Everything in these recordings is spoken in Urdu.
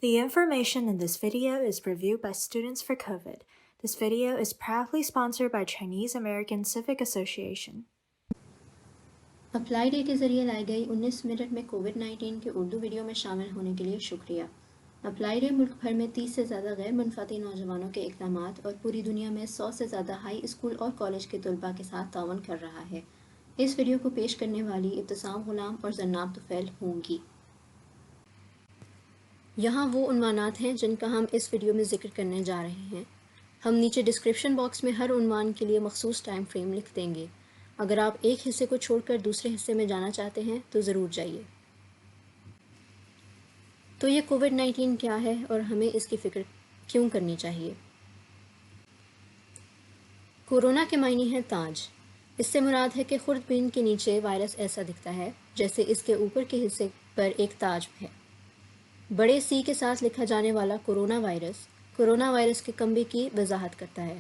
The information in this video is reviewed by Students for COVID. This video is proudly sponsored by Chinese American Civic Association. Apply day کے ذریعے لائی گئی 19 منٹ میں کووڈ-19 کے اردو ویڈیو میں شامل ہونے کے لیے شکریہ۔ اپلائی ڈے ملک بھر میں 30 سے زیادہ غیر منفردی نوجوانوں کے اقدامات اور پوری دنیا میں 100 سے زیادہ ہائی اسکول اور کالج کے طلباء کے ساتھ تعاون کر رہا ہے۔ اس ویڈیو کو پیش کرنے والی ابتسام غلام اور زناب طفیل ہوں گی۔ یہاں وہ عنوانات ہیں جن کا ہم اس ویڈیو میں ذکر کرنے جا رہے ہیں۔ ہم نیچے ڈسکرپشن باکس میں ہر عنوان کے لیے مخصوص ٹائم فریم لکھ دیں گے۔ اگر آپ ایک حصے کو چھوڑ کر دوسرے حصے میں جانا چاہتے ہیں تو ضرور جائیے۔ تو یہ کووڈ-19 کیا ہے اور ہمیں اس کی فکر کیوں کرنی چاہیے؟ کورونا کے معنی ہے تاج۔ اس سے مراد ہے کہ خوردبین کے نیچے وائرس ایسا دکھتا ہے جیسے اس کے اوپر کے حصے پر ایک تاج ہے۔ بڑے سی کے ساتھ لکھا جانے والا کورونا وائرس کے کمبے کی وضاحت کرتا ہے۔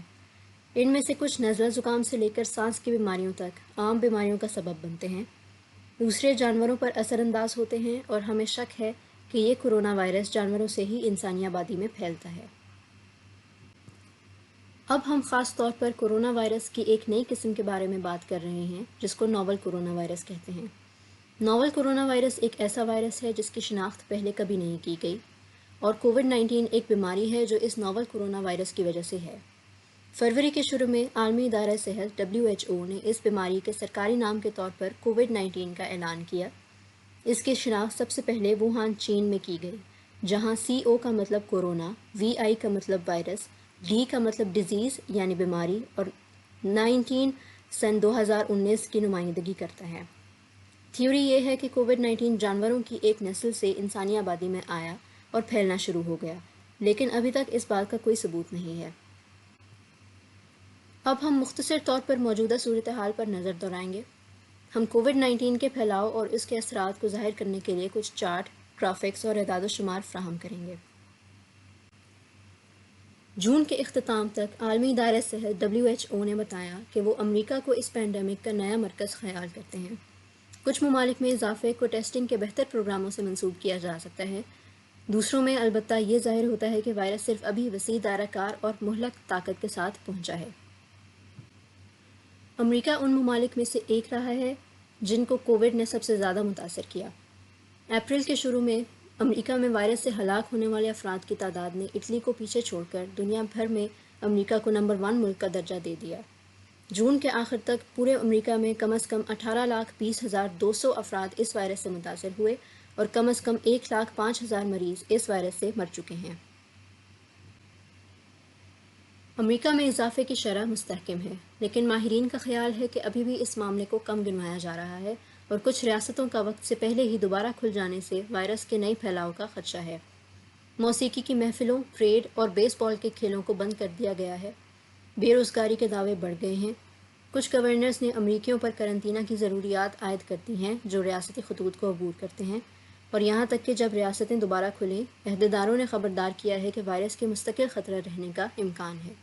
ان میں سے کچھ نزلہ زکام سے لے کر سانس کی بیماریوں تک عام بیماریوں کا سبب بنتے ہیں، دوسرے جانوروں پر اثر انداز ہوتے ہیں اور ہمیں شک ہے کہ یہ کورونا وائرس جانوروں سے ہی انسانی آبادی میں پھیلتا ہے۔ اب ہم خاص طور پر کورونا وائرس کی ایک نئی قسم کے بارے میں بات کر رہے ہیں جس کو ناول کورونا وائرس کہتے ہیں۔ ناول کورونا وائرس ایک ایسا وائرس ہے جس کی شناخت پہلے کبھی نہیں کی گئی، اور کووڈ-19 ایک بیماری ہے جو اس ناول کورونا وائرس کی وجہ سے ہے۔ فروری کے شروع میں عالمی ادارہ صحت WHO نے اس بیماری کے سرکاری نام کے طور پر کووڈ-19 کا اعلان کیا۔ اس کی شناخت سب سے پہلے ووہان، چین میں کی گئی، جہاں CO کا مطلب کورونا، VI کا مطلب وائرس، D کا مطلب ڈیزیز یعنی بیماری، اور 19 سن 2019 کی نمائندگی کرتا ہے۔ تھیوری یہ ہے کہ کووڈ-19 جانوروں کی ایک نسل سے انسانی آبادی میں آیا اور پھیلنا شروع ہو گیا، لیکن ابھی تک اس بات کا کوئی ثبوت نہیں ہے۔ اب ہم مختصر طور پر موجودہ صورتحال پر نظر دورائیں گے۔ ہم کووڈ-19 کے پھیلاؤ اور اس کے اثرات کو ظاہر کرنے کے لیے کچھ چارٹ، گرافکس اور اعداد و شمار فراہم کریں گے۔ جون کے اختتام تک عالمی ادارہ صحت WHO نے بتایا کہ وہ امریکہ کو اس پینڈیمک کا نیا مرکز خیال کرتے ہیں۔ کچھ ممالک میں اضافے کو ٹیسٹنگ کے بہتر پروگراموں سے منسوب کیا جا سکتا ہے، دوسروں میں البتہ یہ ظاہر ہوتا ہے کہ وائرس صرف ابھی وسیع دائرہ کار اور مہلک طاقت کے ساتھ پہنچا ہے۔ امریکہ ان ممالک میں سے ایک رہا ہے جن کو کووڈ نے سب سے زیادہ متاثر کیا۔ اپریل کے شروع میں امریکہ میں وائرس سے ہلاک ہونے والے افراد کی تعداد نے اٹلی کو پیچھے چھوڑ کر دنیا بھر میں امریکہ کو نمبر 1 ملک کا درجہ دے دیا۔ جون کے آخر تک پورے امریکہ میں کم از کم 18,20,200 افراد اس وائرس سے متاثر ہوئے اور کم از کم 1,05,000 مریض اس وائرس سے مر چکے ہیں۔ امریکہ میں اضافے کی شرح مستحکم ہے، لیکن ماہرین کا خیال ہے کہ ابھی بھی اس معاملے کو کم گنوایا جا رہا ہے اور کچھ ریاستوں کا وقت سے پہلے ہی دوبارہ کھل جانے سے وائرس کے نئے پھیلاؤ کا خدشہ ہے۔ موسیقی کی محفلوں، پریڈ اور بیس بال کے کھیلوں کو بند کر دیا گیا ہے۔ بے روزگاری کے دعوے بڑھ گئے ہیں۔ کچھ گورنرز نے امریکیوں پر قرنطینہ کی ضروریات عائد کر دی ہیں جو ریاستی خطوط کو عبور کرتے ہیں، اور یہاں تک کہ جب ریاستیں دوبارہ کھلیں، عہدیداروں نے خبردار کیا ہے کہ وائرس کے مستقل خطرہ رہنے کا امکان ہے۔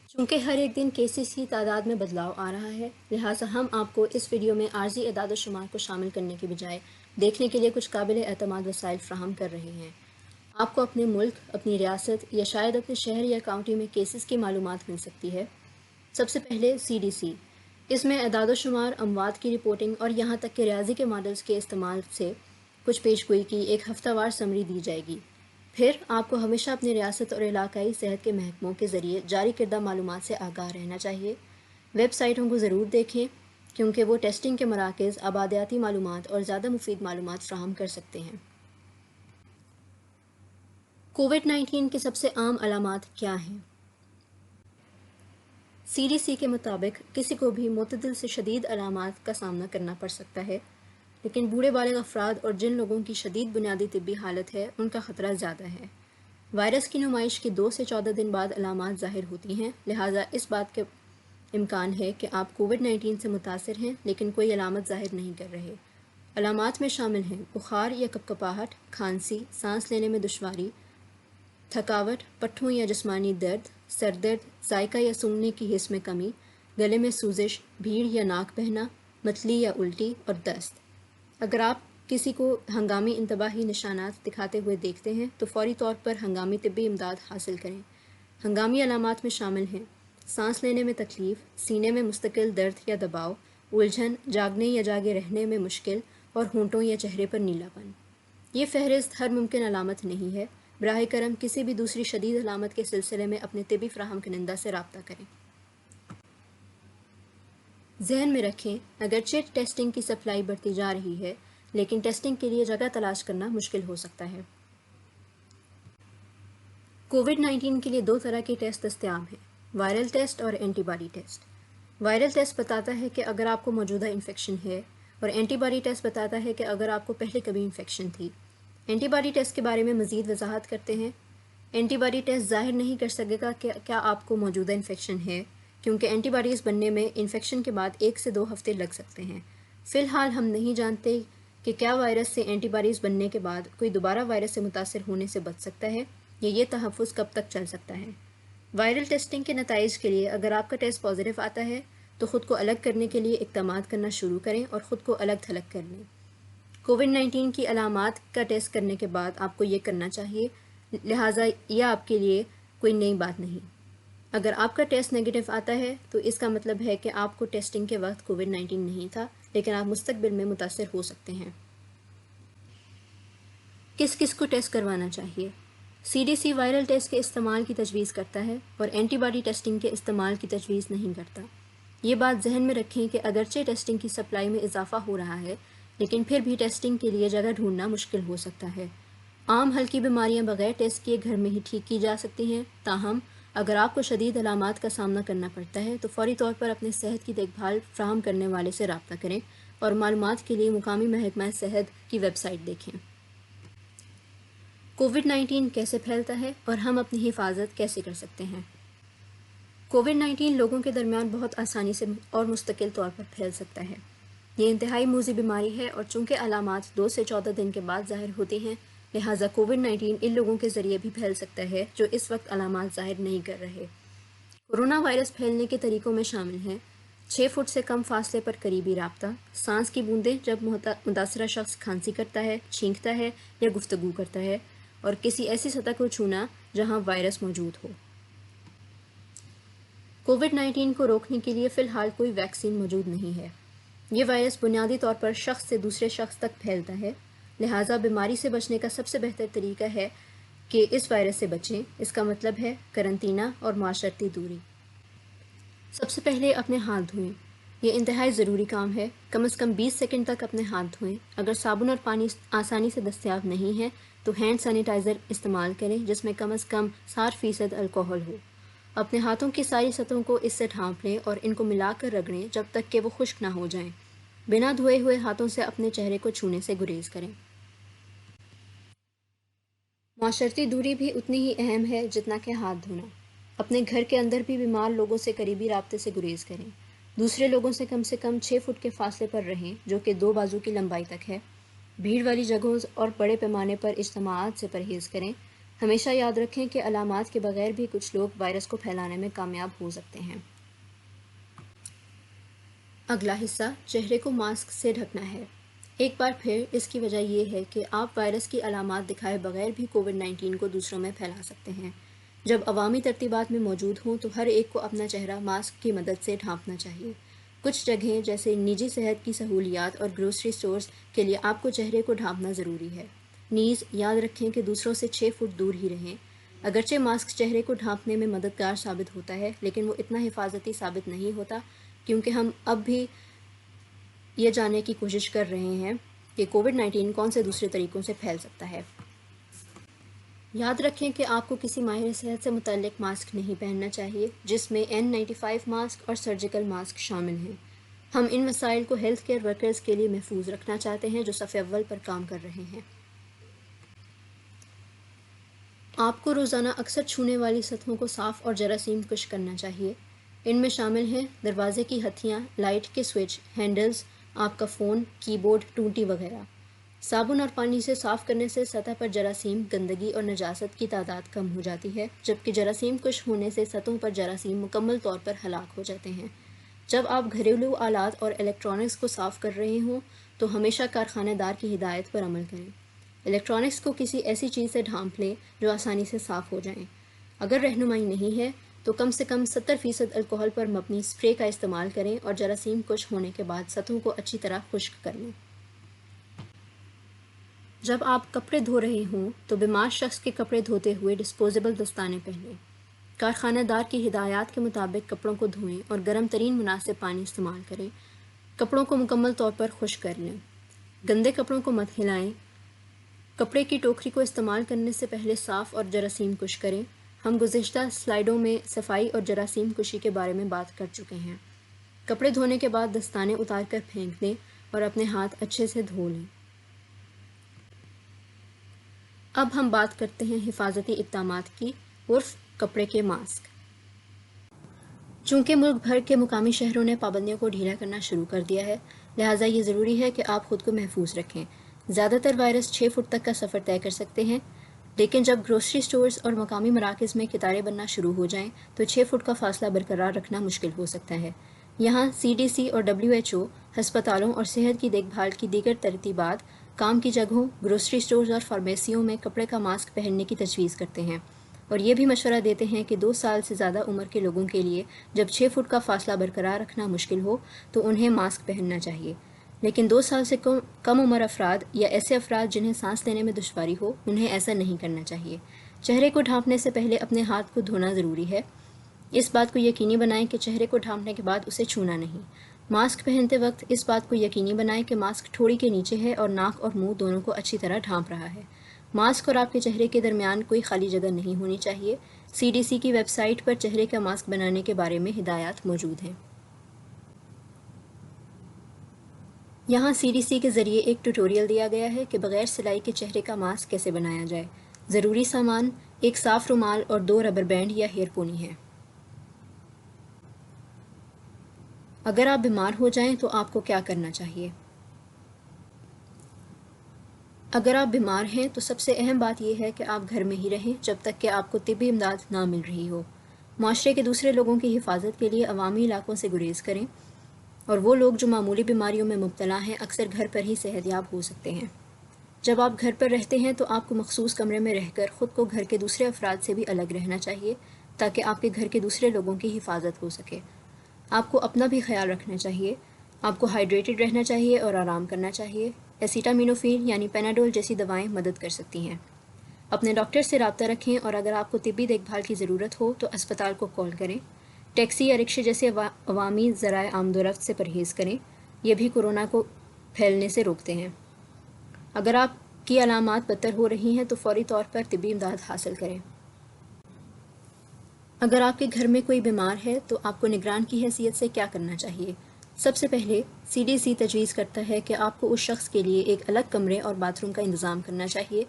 چونکہ ہر ایک دن کیسز کی تعداد میں بدلاؤ آ رہا ہے، لہٰذا ہم آپ کو اس ویڈیو میں عارضی اعداد و شمار کو شامل کرنے کے بجائے دیکھنے کے لیے کچھ قابل اعتماد وسائل فراہم کر رہے ہیں۔ آپ کو اپنے ملک، اپنی ریاست یا شاید اپنے شہر یا کاؤنٹی میں کیسز کی معلومات مل سکتی ہے۔ سب سے پہلے CDC۔ اس میں اعداد و شمار، اموات کی رپورٹنگ اور یہاں تک کہ ریاضی کے ماڈلز کے استعمال سے کچھ پیش گوئی کی ایک ہفتہ وار سمری دی جائے گی۔ پھر آپ کو ہمیشہ اپنی ریاست اور علاقائی صحت کے محکموں کے ذریعے جاری کردہ معلومات سے آگاہ رہنا چاہیے۔ ویب سائٹوں کو ضرور دیکھیں کیونکہ وہ ٹیسٹنگ کے مراکز، آبادیاتی معلومات اور زیادہ مفید معلومات فراہم کر سکتے ہیں۔ کووڈ-19 کی سب سے عام علامات کیا ہیں؟ CDC کے مطابق کسی کو بھی معتدل سے شدید علامات کا سامنا کرنا پڑ سکتا ہے، لیکن بوڑھے بالغ افراد اور جن لوگوں کی شدید بنیادی طبی حالت ہے ان کا خطرہ زیادہ ہے۔ وائرس کی نمائش کے 2 سے 14 دن بعد علامات ظاہر ہوتی ہیں، لہٰذا اس بات کا امکان ہے کہ آپ کووڈ-19 سے متاثر ہیں لیکن کوئی علامت ظاہر نہیں کر رہے۔ علامات میں شامل ہیں بخار یا کپکپاہٹ، کھانسی، سانس لینے میں دشواری، تھکاوٹ، پٹھوں یا جسمانی درد، سر درد، ذائقہ یا سونگھنے کی حس میں کمی، گلے میں سوزش، بھیڑ یا ناک بہنا، متلی یا الٹی اور دست۔ اگر آپ کسی کو ہنگامی انتباہی نشانات دکھاتے ہوئے دیکھتے ہیں تو فوری طور پر ہنگامی طبی امداد حاصل کریں۔ ہنگامی علامات میں شامل ہیں سانس لینے میں تکلیف، سینے میں مستقل درد یا دباؤ، الجھن، جاگنے یا جاگے رہنے میں مشکل اور ہونٹوں یا چہرے پر نیلا پن۔ یہ فہرست ہر ممکن علامت نہیں ہے۔ براہ کرم کسی بھی دوسری شدید علامت کے سلسلے میں اپنے طبی فراہم کنندہ سے رابطہ کریں۔ ذہن میں رکھیں، اگرچہ ٹیسٹنگ کی سپلائی بڑھتی جا رہی ہے، لیکن ٹیسٹنگ کے لیے جگہ تلاش کرنا مشکل ہو سکتا ہے۔ کووڈ-19 کے لیے 2 طرح کے ٹیسٹ دستیاب ہیں، وائرل ٹیسٹ اور antibody test. Viral test بتاتا ہے کہ اگر آپ کو موجودہ انفیکشن ہے، اور اینٹی باڈی ٹیسٹ بتاتا ہے کہ اگر آپ کو پہلے کبھی انفیکشن تھی۔ اینٹی باڈی ٹیسٹ کے بارے میں مزید وضاحت کرتے ہیں۔ اینٹی باڈی ٹیسٹ ظاہر نہیں کر سکے گا کہ کیا آپ کو موجودہ انفیکشن ہے، کیونکہ اینٹی باڈیز بننے میں انفیکشن کے بعد 1 سے 2 ہفتے لگ سکتے ہیں۔ فی الحال ہم نہیں جانتے کہ کیا وائرس سے اینٹی باڈیز بننے کے بعد کوئی دوبارہ وائرس سے متاثر ہونے سے بچ سکتا ہے، یا یہ تحفظ کب تک چل سکتا ہے۔ وائرل ٹیسٹنگ کے نتائج کے لیے اگر آپ کا ٹیسٹ پازیٹیو آتا ہے تو خود کو الگ کرنے کے لیے اقدامات کرنا شروع کریں اور خود کو الگ تھلگ کر لیں۔ کووڈ-19 کی علامات کا ٹیسٹ کرنے کے بعد آپ کو یہ کرنا چاہیے، لہٰذا یہ آپ کے لیے کوئی نئی بات نہیں۔ اگر آپ کا ٹیسٹ نیگیٹو آتا ہے تو اس کا مطلب ہے کہ آپ کو ٹیسٹنگ کے وقت کووڈ-19 نہیں تھا، لیکن آپ مستقبل میں متاثر ہو سکتے ہیں۔ کس کس کو ٹیسٹ کروانا چاہیے؟ CDC وائرل ٹیسٹ کے استعمال کی تجویز کرتا ہے اور اینٹی باڈی ٹیسٹنگ کے استعمال کی تجویز نہیں کرتا۔ یہ بات ذہن میں رکھیں کہ اگرچہ ٹیسٹنگ کی سپلائی میں اضافہ ہو رہا ہے، لیکن پھر بھی ٹیسٹنگ کے لیے جگہ ڈھونڈنا مشکل ہو سکتا ہے۔ عام ہلکی بیماریاں بغیر ٹیسٹ کیے گھر میں ہی ٹھیک کی جا سکتی ہیں، تاہم اگر آپ کو شدید علامات کا سامنا کرنا پڑتا ہے تو فوری طور پر اپنے صحت کی دیکھ بھال فراہم کرنے والے سے رابطہ کریں اور معلومات کے لیے مقامی محکمہ صحت کی ویب سائٹ دیکھیں۔ کووڈ-19 کیسے پھیلتا ہے اور ہم اپنی حفاظت کیسے کر سکتے ہیں؟ کووڈ-19 لوگوں کے درمیان بہت آسانی سے اور مستقل طور پر پھیل سکتا ہے۔ یہ انتہائی موذی بیماری ہے اور چونکہ علامات 2 سے 14 دن کے بعد ظاہر ہوتی ہیں، لہٰذا کووڈ-19 ان لوگوں کے ذریعے بھی پھیل سکتا ہے جو اس وقت علامات ظاہر نہیں کر رہے۔ کورونا وائرس پھیلنے کے طریقوں میں شامل ہیں 6 فٹ سے کم فاصلے پر قریبی رابطہ، سانس کی بوندیں جب متاثرہ شخص کھانسی کرتا ہے، چھینکتا ہے یا گفتگو کرتا ہے، اور کسی ایسی سطح کو چھونا جہاں وائرس موجود ہو۔ کووڈ-19 کو روکنے کے لیے فی الحال کوئی ویکسین موجود نہیں ہے۔ یہ وائرس بنیادی طور پر شخص سے دوسرے شخص تک پھیلتا ہے، لہٰذا بیماری سے بچنے کا سب سے بہتر طریقہ ہے کہ اس وائرس سے بچیں۔ اس کا مطلب ہے قرنطینہ اور معاشرتی دوری۔ سب سے پہلے اپنے ہاتھ دھوئیں۔ یہ انتہائی ضروری کام ہے۔ کم از کم 20 سیکنڈ تک اپنے ہاتھ دھوئیں۔ اگر صابن اور پانی آسانی سے دستیاب نہیں ہے تو ہینڈ سینیٹائزر استعمال کریں جس میں کم از کم 60% الکوہل ہو۔ اپنے ہاتھوں کی ساری سطحوں کو اس سے ڈھانپ لیں اور ان کو ملا کر رگڑیں جب تک کہ وہ خشک نہ ہو جائیں۔ بنا دھوئے ہوئے ہاتھوں سے اپنے چہرے کو چھونے سے گریز کریں۔ معاشرتی دوری بھی اتنی ہی اہم ہے جتنا کہ ہاتھ دھونا۔ اپنے گھر کے اندر بھی بیمار لوگوں سے قریبی رابطے سے گریز کریں۔ دوسرے لوگوں سے کم 6 فٹ کے فاصلے پر رہیں، جو کہ 2 بازو کی لمبائی تک ہے۔ بھیڑ والی جگہوں اور بڑے پیمانے پر اجتماعات سے پرہیز کریں۔ ہمیشہ یاد رکھیں کہ علامات کے بغیر بھی کچھ لوگ وائرس کو پھیلانے میں کامیاب ہو سکتے ہیں۔ اگلا حصہ چہرے کو ماسک سے ڈھکنا ہے۔ ایک بار پھر اس کی وجہ یہ ہے کہ آپ وائرس کی علامات دکھائے بغیر بھی کووڈ-19 کو دوسروں میں پھیلا سکتے ہیں۔ جب عوامی ترتیبات میں موجود ہوں تو ہر ایک کو اپنا چہرہ ماسک کی مدد سے ڈھانپنا چاہیے۔ کچھ جگہیں جیسے نجی صحت کی سہولیات اور گروسری سٹورز کے لیے آپ کو چہرے کو ڈھانپنا ضروری ہے۔ نیز یاد رکھیں کہ دوسروں سے 6 فٹ دور ہی رہیں۔ اگرچہ ماسک چہرے کو ڈھانپنے میں مددگار ثابت ہوتا ہے، لیکن وہ اتنا حفاظتی ثابت نہیں ہوتا، کیونکہ ہم اب بھی یہ جاننے کی کوشش کر رہے ہیں کہ کووڈ-19 کون سے دوسرے طریقوں سے پھیل سکتا ہے۔ یاد رکھیں کہ آپ کو کسی ماہر صحت سے متعلق ماسک نہیں پہننا چاہیے، جس میں N95 ماسک اور سرجیکل ماسک شامل ہیں۔ ہم ان مسائل کو ہیلتھ کیئر ورکرز کے لیے محفوظ رکھنا چاہتے ہیں جو صف اول پر کام کر رہے ہیں۔ آپ کو روزانہ اکثر چھونے والی سطحوں کو صاف اور جراثیم کش کرنا چاہیے۔ ان میں شامل ہیں دروازے کی ہتھیاں، لائٹ کے سوئچ، ہینڈلز، آپ کا فون، کی بورڈ، ٹوٹی وغیرہ۔ صابن اور پانی سے صاف کرنے سے سطح پر جراثیم، گندگی اور نجاست کی تعداد کم ہو جاتی ہے، جبکہ جراثیم کش ہونے سے سطحوں پر جراثیم مکمل طور پر ہلاک ہو جاتے ہیں۔ جب آپ گھریلو آلات اور الیکٹرانکس کو صاف کر رہے ہوں تو ہمیشہ کارخانہ دار کی ہدایت پر عمل کریں۔ الیکٹرانکس کو کسی ایسی چیز سے ڈھانپ لیں جو آسانی سے صاف ہو جائیں۔ اگر رہنمائی نہیں ہے تو کم سے کم 70% الکوہل پر مبنی اسپرے کا استعمال کریں اور جراثیم کش ہونے کے بعد سطحوں کو اچھی طرح خشک کر لیں۔ جب آپ کپڑے دھو رہے ہوں تو بیمار شخص کے کپڑے دھوتے ہوئے ڈسپوزیبل دستانے پہنیں۔ کارخانہ دار کی ہدایات کے مطابق کپڑوں کو دھوئیں اور گرم ترین مناسب پانی استعمال کریں۔ کپڑوں کو مکمل طور پر خشک کر لیں۔ گندے کپڑوں کو مت ہلائیں۔ کپڑے کی ٹوکری کو استعمال کرنے سے پہلے صاف اور جراثیم کش کریں۔ ہم گزشتہ سلائیڈوں میں صفائی اور جراثیم کشی کے بارے میں بات کر چکے ہیں۔ کپڑے دھونے کے بعد دستانے اتار کر پھینک دیں اور اپنے ہاتھ اچھے سے دھو لیں۔ اب ہم بات کرتے ہیں حفاظتی اقدامات کی، عرف کپڑے کے ماسک۔ چونکہ ملک بھر کے مقامی شہروں نے پابندیوں کو ڈھیلا کرنا شروع کر دیا ہے، لہٰذا یہ ضروری ہے کہ آپ خود کو محفوظ رکھیں۔ زیادہ تر وائرس 6 فٹ تک کا سفر طے کر سکتے ہیں، لیکن جب گروسری سٹورز اور مقامی مراکز میں قطاریں بننا شروع ہو جائیں تو 6 فٹ کا فاصلہ برقرار رکھنا مشکل ہو سکتا ہے۔ یہاں CDC اور WHO ہسپتالوں اور صحت کی دیکھ بھال کی دیگر ترتیبات، کام کی جگہوں، گروسری سٹورز اور فارمیسیوں میں کپڑے کا ماسک پہننے کی تجویز کرتے ہیں، اور یہ بھی مشورہ دیتے ہیں کہ 2 سال سے زیادہ عمر کے لوگوں کے لیے جب 6 فٹ کا فاصلہ برقرار رکھنا مشکل ہو تو انہیں ماسک پہننا چاہیے، لیکن 2 سال سے کم عمر افراد یا ایسے افراد جنہیں سانس لینے میں دشواری ہو انہیں ایسا نہیں کرنا چاہیے۔ چہرے کو ڈھانپنے سے پہلے اپنے ہاتھ کو دھونا ضروری ہے۔ اس بات کو یقینی بنائیں کہ چہرے کو ڈھانپنے کے بعد اسے چھونا نہیں۔ ماسک پہنتے وقت اس بات کو یقینی بنائیں کہ ماسک ٹھوڑی کے نیچے ہے اور ناک اور منہ دونوں کو اچھی طرح ڈھانپ رہا ہے۔ ماسک اور آپ کے چہرے کے درمیان کوئی خالی جگہ نہیں ہونی چاہیے۔ CDC کی ویب سائٹ پر چہرے کا ماسک بنانے کے بارے میں ہدایات موجود ہیں۔ یہاں CDC کے ذریعے ایک ٹیوٹوریل دیا گیا ہے کہ بغیر سلائی کے چہرے کا ماسک کیسے بنایا جائے۔ ضروری سامان: ایک صاف رومال اور 2 ربر بینڈ یا ہیئر پونی ہے۔ اگر آپ بیمار ہو جائیں تو آپ کو کیا کرنا چاہیے؟ اگر آپ بیمار ہیں تو سب سے اہم بات یہ ہے کہ آپ گھر میں ہی رہیں جب تک کہ آپ کو طبی امداد نہ مل رہی ہو۔ معاشرے کے دوسرے لوگوں کی حفاظت کے لیے عوامی علاقوں سے گریز کریں، اور وہ لوگ جو معمولی بیماریوں میں مبتلا ہیں اکثر گھر پر ہی صحت یاب ہو سکتے ہیں۔ جب آپ گھر پر رہتے ہیں تو آپ کو مخصوص کمرے میں رہ کر خود کو گھر کے دوسرے افراد سے بھی الگ رہنا چاہیے تاکہ آپ کے گھر کے دوسرے لوگوں کی حفاظت ہو سکے۔ آپ کو اپنا بھی خیال رکھنا چاہیے۔ آپ کو ہائیڈریٹڈ رہنا چاہیے اور آرام کرنا چاہیے۔ ایسیٹامینوفین یعنی پیناڈول جیسی دوائیں مدد کر سکتی ہیں۔ اپنے ڈاکٹر سے رابطہ رکھیں، اور اگر آپ کو طبی دیکھ بھال کی ضرورت ہو تو اسپتال کو کال کریں۔ ٹیکسی یا رکشے جیسے عوامی ذرائع آمد و رفت سے پرہیز کریں، یہ بھی کورونا کو پھیلنے سے روکتے ہیں۔ اگر آپ کی علامات بدتر ہو رہی ہیں تو فوری طور پر طبی امداد حاصل کریں۔ اگر آپ کے گھر میں کوئی بیمار ہے تو آپ کو نگران کی حیثیت سے کیا کرنا چاہیے؟ سب سے پہلے CDC تجویز کرتا ہے کہ آپ کو اس شخص کے لیے ایک الگ کمرے اور باتھ روم کا انتظام کرنا چاہیے۔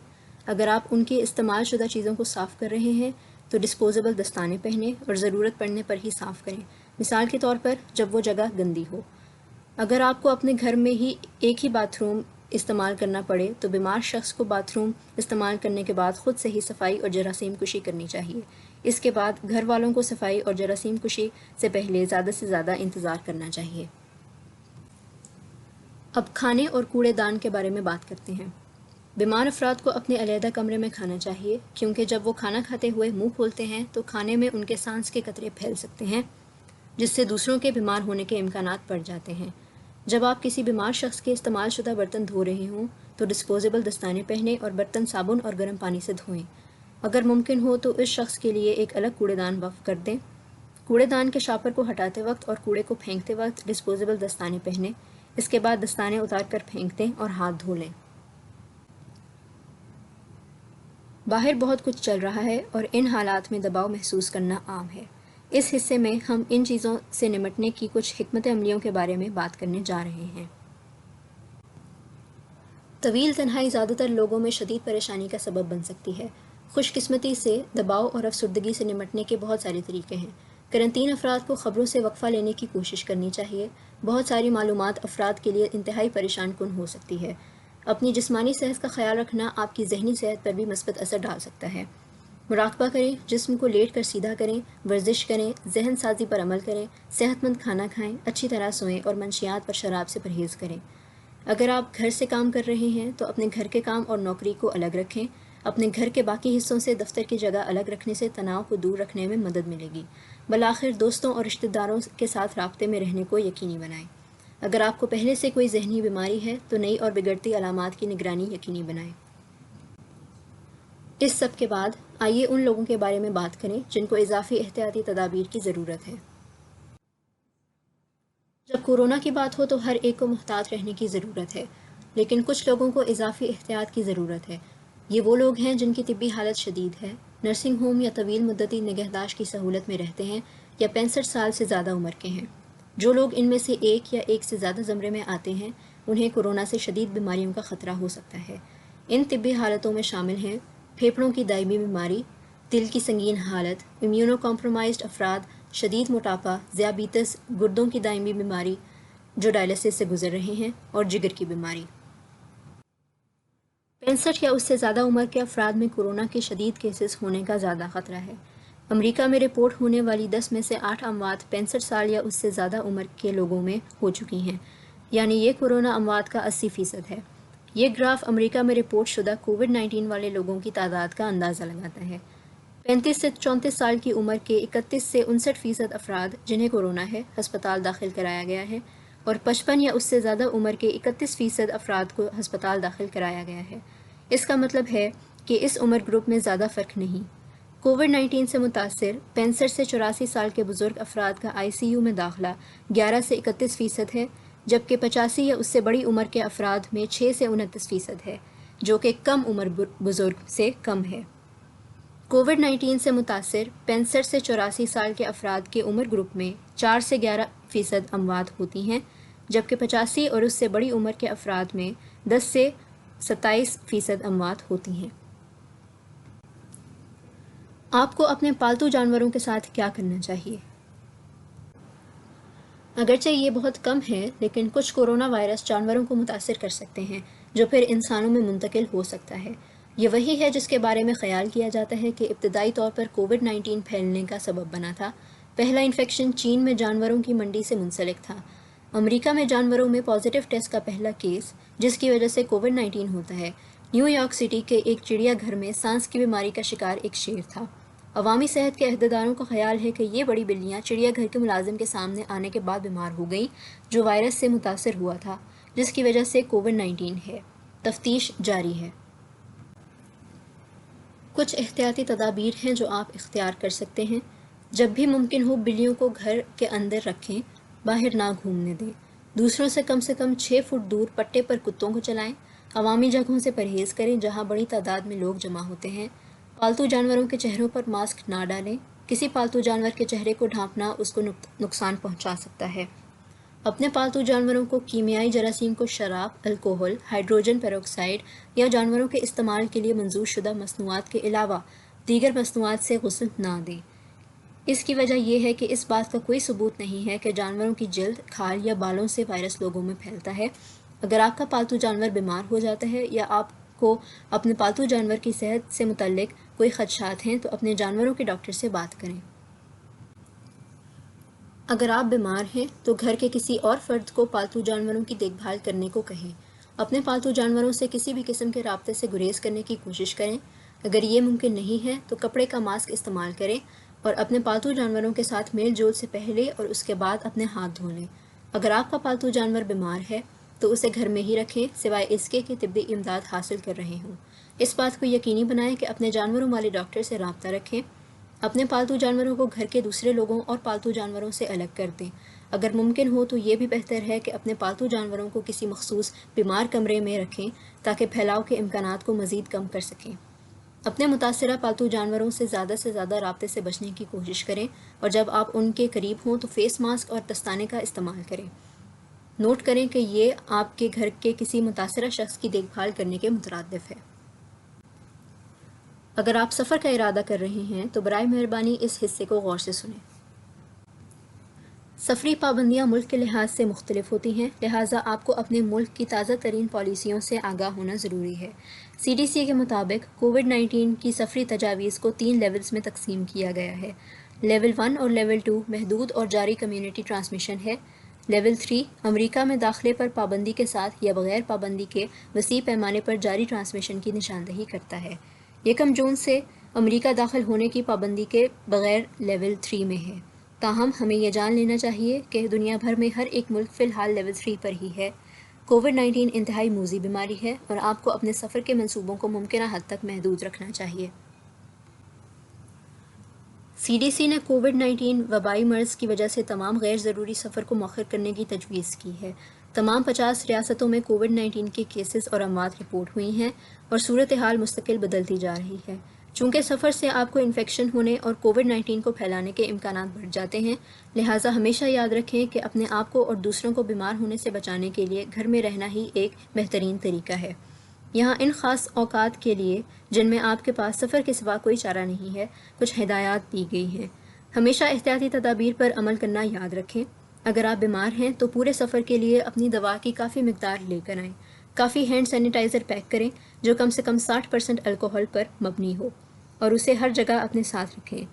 اگر آپ ان کے استعمال شدہ چیزوں کو صاف کر رہے ہیں تو ڈسپوزیبل دستانے پہنیں اور ضرورت پڑنے پر ہی صاف کریں، مثال کے طور پر جب وہ جگہ گندی ہو۔ اگر آپ کو اپنے گھر میں ہی ایک ہی باتھ روم استعمال کرنا پڑے تو بیمار شخص کو باتھ روم استعمال کرنے کے بعد خود سے ہی صفائی اور جراثیم کشی کرنی چاہیے۔ اس کے بعد گھر والوں کو صفائی اور جراثیم کشی سے پہلے زیادہ سے زیادہ انتظار کرنا چاہیے۔ اب کھانے اور کوڑے دان کے بارے میں بات کرتے ہیں۔ بیمار افراد کو اپنے علیحدہ کمرے میں کھانا چاہیے، کیونکہ جب وہ کھانا کھاتے ہوئے منہ کھولتے ہیں تو کھانے میں ان کے سانس کے قطرے پھیل سکتے ہیں، جس سے دوسروں کے بیمار ہونے کے امکانات بڑھ جاتے ہیں۔ جب آپ کسی بیمار شخص کے استعمال شدہ برتن دھو رہے ہوں تو ڈسپوزیبل دستانے پہنیں اور برتن صابن اور گرم پانی سے دھوئیں۔ اگر ممکن ہو تو اس شخص کے لیے ایک الگ کوڑے دان وقف کر دیں۔ کوڑے دان کے شاپر کو ہٹاتے وقت اور کوڑے کو پھینکتے وقت ڈسپوزیبل دستانے پہنیں۔ اس کے بعد دستانے اتار کر پھینک دیں اور ہاتھ دھو لیں۔ باہر بہت کچھ چل رہا ہے اور ان حالات میں دباؤ محسوس کرنا عام ہے۔ اس حصے میں ہم ان چیزوں سے نمٹنے کی کچھ حکمت عملیوں کے بارے میں بات کرنے جا رہے ہیں۔ طویل تنہائی زیادہ تر لوگوں میں شدید پریشانی کا سبب بن سکتی ہے۔ خوش قسمتی سے دباؤ اور افسردگی سے نمٹنے کے بہت سارے طریقے ہیں۔ قرنطین افراد کو خبروں سے وقفہ لینے کی کوشش کرنی چاہیے۔ بہت ساری معلومات افراد کے لیے انتہائی پریشان کن ہو سکتی ہے۔ اپنی جسمانی صحت کا خیال رکھنا آپ کی ذہنی صحت پر بھی مثبت اثر ڈال سکتا ہے۔ مراقبہ کریں، جسم کو لیٹ کر سیدھا کریں، ورزش کریں، ذہن سازی پر عمل کریں، صحت مند کھانا کھائیں، اچھی طرح سوئیں اور منشیات اور شراب سے پرہیز کریں۔ اگر آپ گھر سے کام کر رہے ہیں تو اپنے گھر کے کام اور نوکری کو الگ رکھیں۔ اپنے گھر کے باقی حصوں سے دفتر کی جگہ الگ رکھنے سے تناؤ کو دور رکھنے میں مدد ملے گی۔ بالآخر دوستوں اور رشتہ داروں کے ساتھ رابطے میں رہنے کو یقینی بنائیں۔ اگر آپ کو پہلے سے کوئی ذہنی بیماری ہے تو نئی اور بگڑتی علامات کی نگرانی یقینی بنائیں۔ اس سب کے بعد آئیے ان لوگوں کے بارے میں بات کریں جن کو اضافی احتیاطی تدابیر کی ضرورت ہے۔ جب کورونا کی بات ہو تو ہر ایک کو محتاط رہنے کی ضرورت ہے، لیکن کچھ لوگوں کو اضافی احتیاط کی ضرورت ہے۔ یہ وہ لوگ ہیں جن کی طبی حالت شدید ہے، نرسنگ ہوم یا طویل مدتی نگہداشت کی سہولت میں رہتے ہیں یا 65 سال سے زیادہ عمر کے ہیں۔ جو لوگ ان میں سے ایک یا ایک سے زیادہ زمرے میں آتے ہیں انہیں کورونا سے شدید بیماریوں کا خطرہ ہو سکتا ہے۔ ان طبی حالتوں میں شامل ہیں پھیپھڑوں کی دائمی بیماری، دل کی سنگین حالت، امیونو کمپرومائزڈ افراد، شدید موٹاپا، ذیابیطس، گردوں کی دائمی بیماری جو ڈائلسس سے گزر رہے ہیں، اور جگر کی بیماری۔ 65 یا اس سے زیادہ عمر کے افراد میں کورونا کے شدید کیسز ہونے کا زیادہ خطرہ ہے۔ امریکہ میں رپورٹ ہونے والی 10 میں سے 8 اموات 65 سال یا اس سے زیادہ عمر کے لوگوں میں ہو چکی ہیں، یعنی یہ کورونا اموات کا 80% ہے۔ یہ گراف امریکہ میں رپورٹ شدہ کووڈ 19 والے لوگوں کی تعداد کا اندازہ لگاتا ہے۔ 35 سے 34 سال کی عمر کے 31 سے 59% افراد جنہیں کورونا ہے ہسپتال داخل کرایا گیا ہے، اور 55 یا اس سے زیادہ عمر کے 31% افراد کو ہسپتال داخل کرایا گیا ہے۔ اس کا مطلب ہے کہ اس عمر گروپ میں زیادہ فرق نہیں۔ کووڈ 19 سے متاثر 65 سے 84 سال کے بزرگ افراد کا آئی سی یو میں داخلہ 11 سے 31% ہے، جبکہ 85 یا اس سے بڑی عمر کے افراد میں 6 سے 29% ہے، جو کہ کم عمر بزرگ سے کم ہے۔ کووڈ 19 سے متاثر 65 سے 84 سال کے افراد کے عمر گروپ میں 4 سے 11% اموات ہوتی ہیں، جبکہ 85 اور اس سے بڑی عمر کے افراد میں 10 سے 27% اموات ہوتی ہیں۔ آپ کو اپنے پالتو جانوروں کے ساتھ کیا کرنا چاہیے؟ اگرچہ یہ بہت کم ہے، لیکن کچھ کورونا وائرس جانوروں کو متاثر کر سکتے ہیں جو پھر انسانوں میں منتقل ہو سکتا ہے۔ یہ وہی ہے جس کے بارے میں خیال کیا جاتا ہے کہ ابتدائی طور پر کووڈ 19 پھیلنے کا سبب بنا تھا۔ پہلا انفیکشن چین میں جانوروں کی منڈی سے منسلک تھا۔ امریکہ میں جانوروں میں پازیٹیو ٹیسٹ کا پہلا کیس، جس کی وجہ سے کووڈ 19 ہوتا ہے، نیو یارک سٹی کے ایک چڑیا گھر میں سانس کی بیماری کا شکار ایک شیر تھا۔ عوامی صحت کے عہدیداروں کا خیال ہے کہ یہ بڑی بلیاں چڑیا گھر کے ملازم کے سامنے آنے کے بعد بیمار ہو گئیں جو وائرس سے متاثر ہوا تھا، جس کی وجہ سے کووڈ 19 ہے۔ تفتیش جاری ہے۔ کچھ احتیاطی تدابیر ہیں جو آپ اختیار کر سکتے ہیں۔ جب بھی ممکن ہو بلیوں کو گھر کے اندر رکھیں، باہر نہ گھومنے دیں۔ دوسروں سے کم 6 فٹ دور پٹے پر کتوں کو چلائیں۔ عوامی جگہوں سے پرہیز کریں جہاں بڑی تعداد میں لوگ جمع ہوتے ہیں۔ پالتو جانوروں کے چہروں پر ماسک نہ ڈالیں۔ کسی پالتو جانور کے چہرے کو ڈھانپنا اس کو نقصان پہنچا سکتا ہے۔ اپنے پالتو جانوروں کو کیمیائی جراثیم کو شراب، الکوہل، ہائیڈروجن پیروکسائڈ یا جانوروں کے استعمال کے لیے منظور شدہ مصنوعات کے علاوہ دیگر مصنوعات سے غسل نہ دیں۔ اس کی وجہ یہ ہے کہ اس بات کا کوئی ثبوت نہیں ہے کہ جانوروں کی جلد، کھال یا بالوں سے وائرس لوگوں میں پھیلتا ہے۔ اگر آپ کا پالتو جانور بیمار ہو جاتا ہے یا آپ کو اپنے پالتو جانور کی صحت سے متعلق کوئی خدشات ہیں تو اپنے جانوروں کے ڈاکٹر سے بات کریں۔ اگر آپ بیمار ہیں تو گھر کے کسی اور فرد کو پالتو جانوروں کی دیکھ بھال کرنے کو کہیں۔ اپنے پالتو جانوروں سے کسی بھی قسم کے رابطے سے گریز کرنے کی کوشش کریں۔ اگر یہ ممکن نہیں ہے تو کپڑے کا ماسک استعمال کریں اور اپنے پالتو جانوروں کے ساتھ میل جول سے پہلے اور اس کے بعد اپنے ہاتھ دھو لیں۔ اگر آپ کا پالتو جانور بیمار ہے تو اسے گھر میں ہی رکھیں سوائے اس کے کہ طبی امداد حاصل کر رہے ہوں۔ اس بات کو یقینی بنائیں کہ اپنے جانوروں والے ڈاکٹر سے رابطہ رکھیں۔ اپنے پالتو جانوروں کو گھر کے دوسرے لوگوں اور پالتو جانوروں سے الگ کر دیں۔ اگر ممکن ہو تو یہ بھی بہتر ہے کہ اپنے پالتو جانوروں کو کسی مخصوص بیمار کمرے میں رکھیں تاکہ پھیلاؤ کے امکانات کو مزید کم کر سکیں۔ اپنے متاثرہ پالتو جانوروں سے زیادہ رابطے سے بچنے کی کوشش کریں، اور جب آپ ان کے قریب ہوں تو فیس ماسک اور دستانے کا استعمال کریں۔ نوٹ کریں کہ یہ آپ کے گھر کے کسی متاثرہ شخص کی دیکھ بھال کرنے کے مترادف ہے۔ اگر آپ سفر کا ارادہ کر رہے ہیں تو برائے مہربانی اس حصے کو غور سے سنیں۔ سفری پابندیاں ملک کے لحاظ سے مختلف ہوتی ہیں، لہٰذا آپ کو اپنے ملک کی تازہ ترین پالیسیوں سے آگاہ ہونا ضروری ہے۔ CDC کے مطابق کووڈ-19 کی سفری تجاویز کو 3 لیولز میں تقسیم کیا گیا ہے۔ لیول 1 اور لیول 2 محدود اور جاری کمیونٹی ٹرانسمیشن ہے۔ لیول 3 امریکہ میں داخلے پر پابندی کے ساتھ یا بغیر پابندی کے وسیع پیمانے پر جاری ٹرانسمیشن کی نشاندہی کرتا ہے۔ 1 جون سے امریکہ داخل ہونے کی پابندی کے بغیر لیول 3 میں ہے۔ تاہم ہمیں یہ جان لینا چاہیے کہ دنیا بھر میں ہر ایک ملک فی الحال لیول 3 پر ہی ہے۔ کووڈ-19 انتہائی موذی بیماری ہے اور آپ کو اپنے سفر کے منصوبوں کو ممکنہ حد تک محدود رکھنا چاہیے۔ CDC نے کووڈ-19 وبائی مرض کی وجہ سے تمام غیر ضروری سفر کو مؤخر کرنے کی تجویز کی ہے۔ تمام 50 ریاستوں میں کووڈ-19 کے کیسز اور اموات رپورٹ ہوئی ہیں اور صورتحال مستقل بدلتی جا رہی ہے۔ چونکہ سفر سے آپ کو انفیکشن ہونے اور کووڈ-19 کو پھیلانے کے امکانات بڑھ جاتے ہیں، لہٰذا ہمیشہ یاد رکھیں کہ اپنے آپ کو اور دوسروں کو بیمار ہونے سے بچانے کے لیے گھر میں رہنا ہی ایک بہترین طریقہ ہے۔ یہاں ان خاص اوقات کے لیے جن میں آپ کے پاس سفر کے سوا کوئی چارہ نہیں ہے، کچھ ہدایات دی گئی ہیں۔ ہمیشہ احتیاطی تدابیر پر عمل کرنا یاد رکھیں۔ اگر آپ بیمار ہیں تو پورے سفر کے لیے اپنی دوا کی کافی مقدار لے کر آئیں۔ کافی ہینڈ سینیٹائزر پیک کریں جو کم سے کم 60% الکوہل پر مبنی ہو اور اسے ہر جگہ اپنے ساتھ رکھیں۔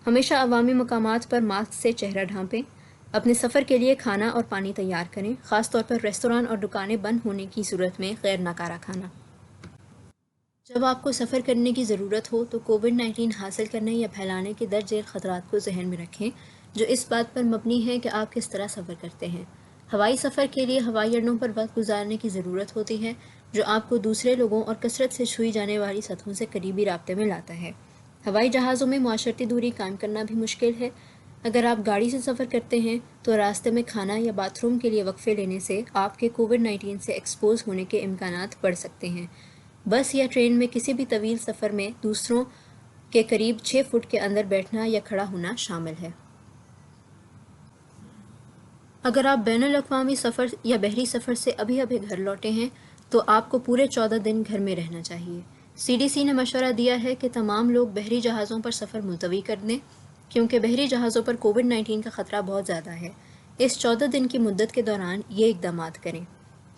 ہمیشہ عوامی مقامات پر ماسک سے چہرہ ڈھانپیں۔ اپنے سفر کے لیے کھانا اور پانی تیار کریں، خاص طور پر ریستوران اور دکانیں بند ہونے کی صورت میں غیر ناکارہ کھانا۔ جب آپ کو سفر کرنے کی ضرورت ہو تو کووڈ-19 حاصل کرنے یا پھیلانے کے درج ذیل خطرات کو ذہن میں رکھیں، جو اس بات پر مبنی ہے کہ آپ کس طرح سفر کرتے ہیں۔ ہوائی سفر کے لیے ہوائی اڈوں پر وقت گزارنے کی ضرورت ہوتی ہے، جو آپ کو دوسرے لوگوں اور کثرت سے چھوئی جانے والی سطحوں سے قریبی رابطے میں لاتا ہے۔ ہوائی جہازوں میں معاشرتی دوری قائم کرنا بھی مشکل ہے۔ اگر آپ گاڑی سے سفر کرتے ہیں تو راستے میں کھانا یا باتھ روم کے لیے وقفے لینے سے آپ کے کووڈ-19 سے ایکسپوز ہونے کے امکانات بڑھ سکتے ہیں۔ بس یا ٹرین میں کسی بھی طویل سفر میں دوسروں کے قریب 6 فٹ کے اندر بیٹھنا یا کھڑا ہونا شامل ہے۔ اگر آپ بین الاقوامی سفر یا بحری سفر سے ابھی گھر لوٹے ہیں تو آپ کو پورے 14 دن گھر میں رہنا چاہیے۔ CDC نے مشورہ دیا ہے کہ تمام لوگ بحری جہازوں پر سفر ملتوی کر دیں، کیونکہ بحری جہازوں پر کووڈ-19 کا خطرہ بہت زیادہ ہے۔ اس 14 دن کی مدت کے دوران یہ اقدامات کریں۔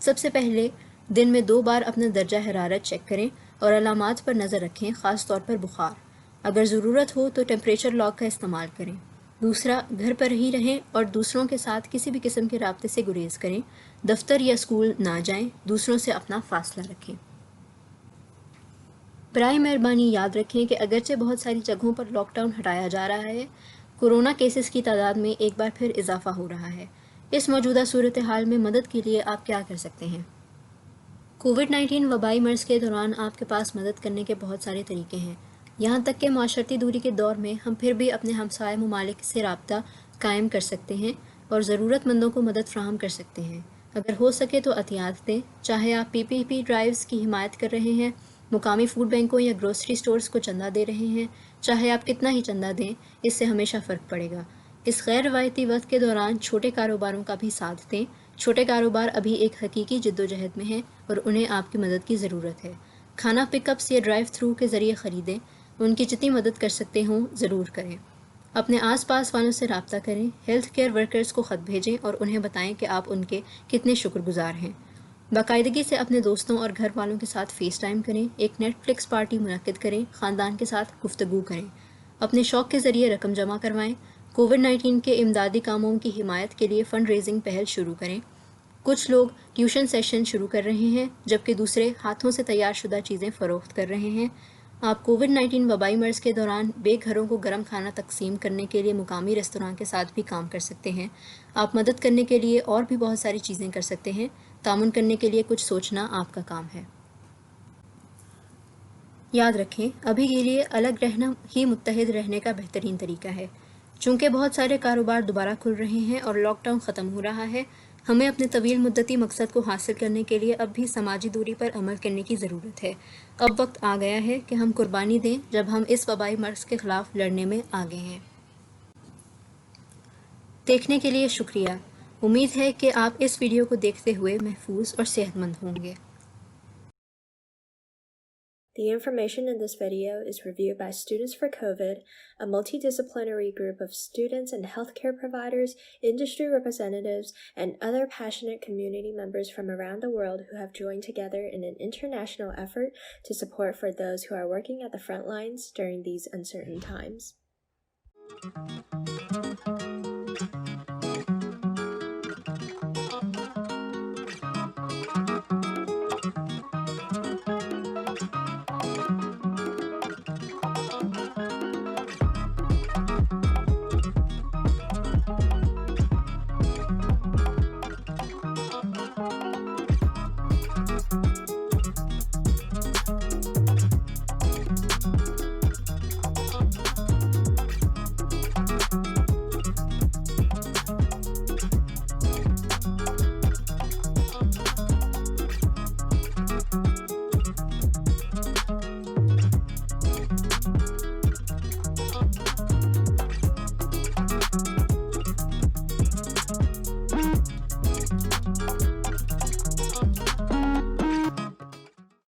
سب سے پہلے دن میں 2 بار اپنا درجہ حرارت چیک کریں اور علامات پر نظر رکھیں، خاص طور پر بخار۔ اگر ضرورت ہو تو ٹیمپریچر لاک کا استعمال کریں۔ دوسرا، گھر پر ہی رہیں اور دوسروں کے ساتھ کسی بھی قسم کے رابطے سے گریز کریں۔ دفتر یا اسکول نہ جائیں، دوسروں سے اپنا فاصلہ رکھیں۔ برائے مہربانی یاد رکھیں کہ اگرچہ بہت ساری جگہوں پر لاک ڈاؤن ہٹایا جا رہا ہے، کورونا کیسز کی تعداد میں ایک بار پھر اضافہ ہو رہا ہے۔ اس موجودہ صورتحال میں مدد کے لیے آپ کیا کر سکتے ہیں؟ کووڈ-19 وبائی مرض کے دوران آپ کے پاس مدد کرنے کے بہت سارے طریقے ہیں۔ یہاں تک کہ معاشرتی دوری کے دور میں ہم پھر بھی اپنے ہمسائے ممالک سے رابطہ قائم کر سکتے ہیں اور ضرورت مندوں کو مدد فراہم کر سکتے ہیں۔ اگر ہو سکے تو عطیات دیں، چاہے آپ PPP ڈرائیوز کی حمایت کر رہے ہیں، مقامی فوڈ بینکوں یا گروسری سٹورز کو چندہ دے رہے ہیں، چاہے آپ کتنا ہی چندہ دیں، اس سے ہمیشہ فرق پڑے گا۔ اس غیر روایتی وقت کے دوران چھوٹے کاروباروں کا بھی ساتھ دیں۔ چھوٹے کاروبار ابھی ایک حقیقی جدوجہد میں ہیں اور انہیں آپ کی مدد کی ضرورت ہے۔ کھانا پک اپس یا ڈرائیو تھرو کے ذریعے خریدیں، ان کی جتنی مدد کر سکتے ہوں ضرور کریں۔ اپنے آس پاس والوں سے رابطہ کریں، ہیلتھ کیئر ورکرز کو خط بھیجیں اور انہیں بتائیں کہ آپ ان کے کتنے شکر گزار ہیں۔ باقاعدگی سے اپنے دوستوں اور گھر والوں کے ساتھ فیس ٹائم کریں، ایک نیٹ فلکس پارٹی منعقد کریں، خاندان کے ساتھ گفتگو کریں۔ اپنے شوق کے ذریعے رقم جمع کروائیں۔ کووڈ-19 کے امدادی کاموں کی حمایت کے لیے فنڈ ریزنگ پہل شروع کریں۔ کچھ لوگ ٹیوشن سیشن شروع کر رہے ہیں، جبکہ دوسرے ہاتھوں سے تیار شدہ چیزیں فروخت کر رہے ہیں۔ آپ کووڈ-19 وبائی مرض کے دوران بے گھروں کو گرم کھانا تقسیم کرنے کے لیے مقامی ریستوراں کے ساتھ بھی کام کر سکتے ہیں۔ آپ مدد کرنے کے لیے اور بھی بہت ساری چیزیں کر سکتے ہیں۔ تعاون کرنے کے لیے کچھ سوچنا آپ کا کام ہے۔ یاد رکھیں، ابھی کے لیے الگ رہنا ہی متحد رہنے کا بہترین طریقہ ہے۔ چونکہ بہت سارے کاروبار دوبارہ کھل رہے ہیں اور لاک ڈاؤن ختم ہو رہا ہے، ہمیں اپنے طویل مدتی مقصد کو حاصل کرنے کے لیے اب بھی سماجی دوری پر عمل کرنے کی ضرورت ہے۔ اب وقت آ گیا ہے کہ ہم قربانی دیں جب ہم اس وبائی مرض کے خلاف لڑنے میں آگے ہیں۔ دیکھنے کے لیے شکریہ۔ امید ہے کہ آپ اس ویڈیو کو دیکھتے ہوئے محفوظ اور صحت مند ہوں گے۔ The information in this video is reviewed by Students for COVID, a multidisciplinary group of students and healthcare providers, industry representatives, and other passionate community members from around the world who have joined together in an international effort to support for those who are working at the front lines during these uncertain times.